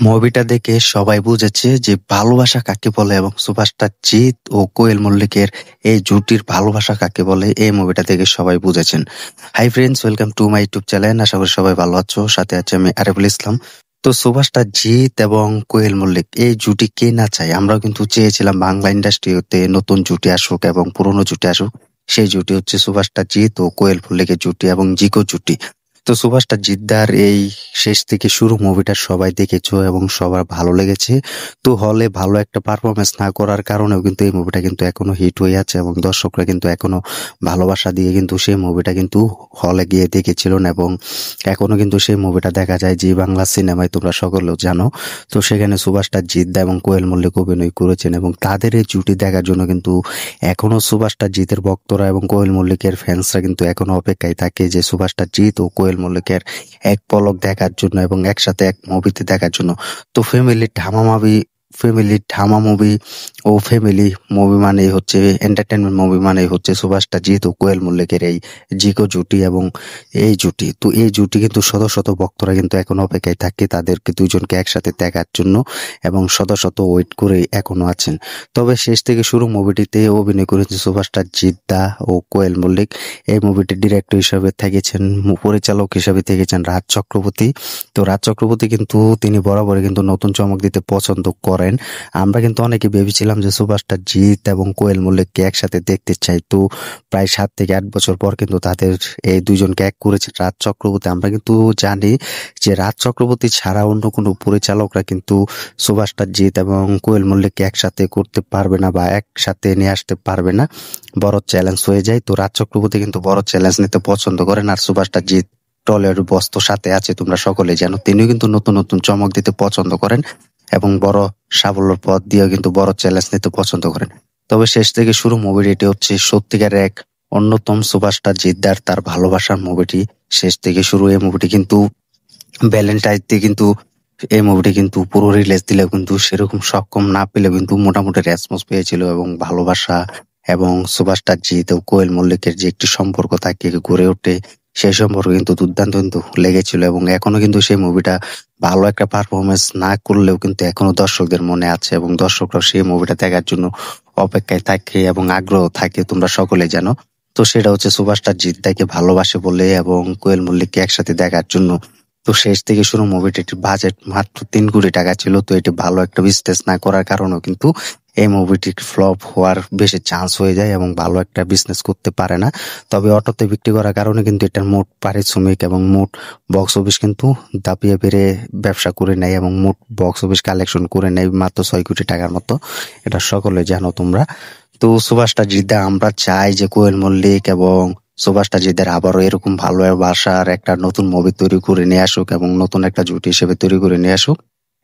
মুভিটা দেখে সবাই বুঝেছে যে ভালোবাসা কাকে বলে এবং সুপারস্টার জিৎ ও কোয়েল মল্লিকের এই জুটির ভালোবাসা কাকে বলে এই মুভিটা দেখে সবাই বুঝেছেন। Hi friends, welcome to my YouTube channel. আশা করি সবাই ভালো আছো। সাথে আছে আমি আরিফুল ইসলাম। তো সুপারস্টার জিৎ এবং কোয়েল মল্লিক এই জুটি কে না চাই? আমরাও কিন্তু চেয়েছিলাম বাংলা ইন্ডাস্ট্রিতে নতুন জুটি আসুক এবং পুরনো জুটি আসুক। সেই জুটি হচ্ছে সুপারস্টার জিৎ ও কোয়েল মল্লিকের জুটি এবং জিকো জুটি। তো সুভাষটা জিদ্দার এই শেষ থেকে শুরু মুভিটা সবাই দেখেছো এবং সবার ভালো লেগেছে। তো হলে ভালো একটা পারফরমেন্স না করার কারণেও কিন্তু এই মুভিটা কিন্তু এখনো হিট হয়ে আছে এবং দর্শকরা কিন্তু এখনো ভালোবাসা দিয়ে কিন্তু সেই মুভিটা কিন্তু হলে গিয়ে দেখেছিলেন এবং এখনো কিন্তু সেই মুভিটা দেখা যায় জি বাংলা সিনেমায়, তোমরা সকলেও জানো। তো সেখানে সুভাষটার জিদ্দা এবং কোয়েল মল্লিক অভিনয় করেছেন এবং তাদের এই জুটি দেখার জন্য কিন্তু এখনো সুভাষটার জিতের ভক্তরা এবং কোয়েল মল্লিকের ফ্যান্সরা কিন্তু এখনো অপেক্ষায় থাকে যে সুভাষটার জিত ও কোয়েল মল্লিকের এক পলক দেখার জন্য এবং একসাথে এক মুভিতে দেখার জন্য। তো ফ্যামিলি ঢামা মুভি ও ফ্যামিলি মুভি মানেই হচ্ছে এন্টারটেনমেন্ট মুভি মানেই হচ্ছে সুভাষটা জিত ও কোয়েল মল্লিকের এই জিকো জুটি এবং এই জুটি। তো এই জুটি কিন্তু শত শত ভক্তরা কিন্তু এখন অপেক্ষায় থাকে তাদেরকে দুইজনকে একসাথে দেখার জন্য এবং শত শত ওয়েট করে এখনো আছেন। তবে শেষ থেকে শুরু মুভিটিতে অভিনয় করেছেন সুপারস্টার জিদ্দা ও কোয়েল মল্লিক। এই মুভিটির ডিরেক্টর হিসাবে থেকেছেন, পরিচালক হিসাবে থেকেছেন রাজ চক্রবর্তী। তো রাজ চক্রবর্তী কিন্তু তিনি বরাবরই কিন্তু নতুন চমক দিতে পছন্দ করেন। আমরা কিন্তু অনেকে ভেবেছিলাম যে সুপারস্টার জিৎ এবং কোয়েল মল্লিককে একসাথে দেখতে চাই। তো প্রায় 7 থেকে 8 বছর পর কিন্তু তাদের এই দুইজনকে এক করেছে রাজ চক্রবর্তী। আমরা কিন্তু জানি যে রাজ চক্রবর্তী ছাড়া অন্য কোনো পরিচালকরা কিন্তু সুপারস্টার জিৎ এবং কোয়েল মল্লিককে একসাথে করতে পারবে না বা একসাথে নিয়ে আসতে পারবে না, বড় চ্যালেঞ্জ হয়ে যায়। তো রাজ চক্রবর্তী কিন্তু বড় চ্যালেঞ্জ নিতে পছন্দ করেন আর সুপারস্টার জিৎ টলিউড বস তো সাথে আছে, তোমরা সকলেই জানো। তিনিও কিন্তু নতুন নতুন চমক দিতে পছন্দ করেন এবং বড় সাফল্যের পথ দিয়েও কিন্তু বড় চ্যালেঞ্জ নিতে পছন্দ করেন। তবে শেষ থেকে শুরু মুভিটি এটি হচ্ছে সত্যিকারের এক অন্যতম সুপারস্টার জিদ্দার তার ভালোবাসার মুভিটি। শেষ থেকে শুরু এই মুভিটি কিন্তু ভ্যালেন্টাইন ডে কিন্তু এই মুভিটি কিন্তু পুরো রিলিজ দিলেও কিন্তু সেরকম সক্ষম না পেলেও কিন্তু মোটামুটি রেসপন্স পেয়েছিল এবং ভালোবাসা এবং সুপারস্টার জিৎ ও কোয়েল মল্লিকের যে একটি সম্পর্ক তাকে গড়ে ওঠে, সেই সম্পর্ক কিন্তু দুর্দান্ত কিন্তু লেগেছিল এবং এখনো কিন্তু সেই মুভিটা ভালো একটা পারফরমেন্স না করলেও কিন্তু এখনো দর্শকদের মনে আছে এবং দর্শকরা সেই মুভিটা দেখার জন্য অপেক্ষায় থাকে এবং আগ্রহ থাকে, তোমরা সকলে জানো। তো সেটা হচ্ছে সুপারস্টার জিদ্দাকে ভালোবাসে বলে এবং কোয়েল মল্লিককে একসাথে দেখার জন্য। তো শেষ থেকে শুরু মুভিটির বাজেট মাত্র 3 কোটি টাকা ছিল। তো এটি ভালো একটা বিজনেস না করার কারণেও কিন্তু এই মুভিটি ফ্লপ হওয়ার বেশি চান্স হয়ে যায় এবং ভালো একটা বিজনেস করতে পারে না। তবে অটোতে বিক্রি করার কারণে কিন্তু এটার মোট পারিশ্রমিক এবং মোট বক্স অফিস কিন্তু দাপিয়ে বেড়ে ব্যবসা করে নেয় এবং মোট বক্স অফিস কালেকশন করে নেয় মাত্র 6 কোটি টাকার মতো। এটা সকলে জানো তোমরা। তো সুভাষটা জিদ্দা আমরা চাই যে কোয়েল মল্লিক এবং সুভাষটা জিদের আবারও এরকম ভালোবাসার একটা নতুন মুভি তৈরি করে নিয়ে আসুক এবং নতুন একটা জুটি হিসেবে তৈরি করে নিয়ে আসুক।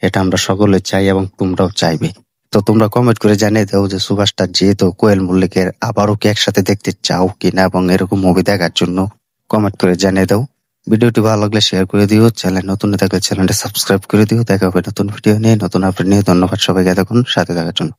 এটা আমরা সকলে চাই এবং তোমরাও চাইবে। তো তোমরা কমেন্ট করে জানিয়ে দাও যে সুভাষটা জিৎ ও কোয়েল মল্লিকের আবারও কি একসাথে দেখতে চাও কিনা এবং এরকম মুভি দেখার জন্য কমেন্ট করে জানিয়ে দাও। ভিডিওটি ভালো লাগলে শেয়ার করে দিও, চ্যানেল নতুন থাকলে চ্যানেলটা সাবস্ক্রাইব করে দিও। দেখা হবে নতুন ভিডিও নিয়ে, নতুন আপডেট নিয়ে। ধন্যবাদ সবাইকে এতক্ষণ সাথে থাকার জন্য।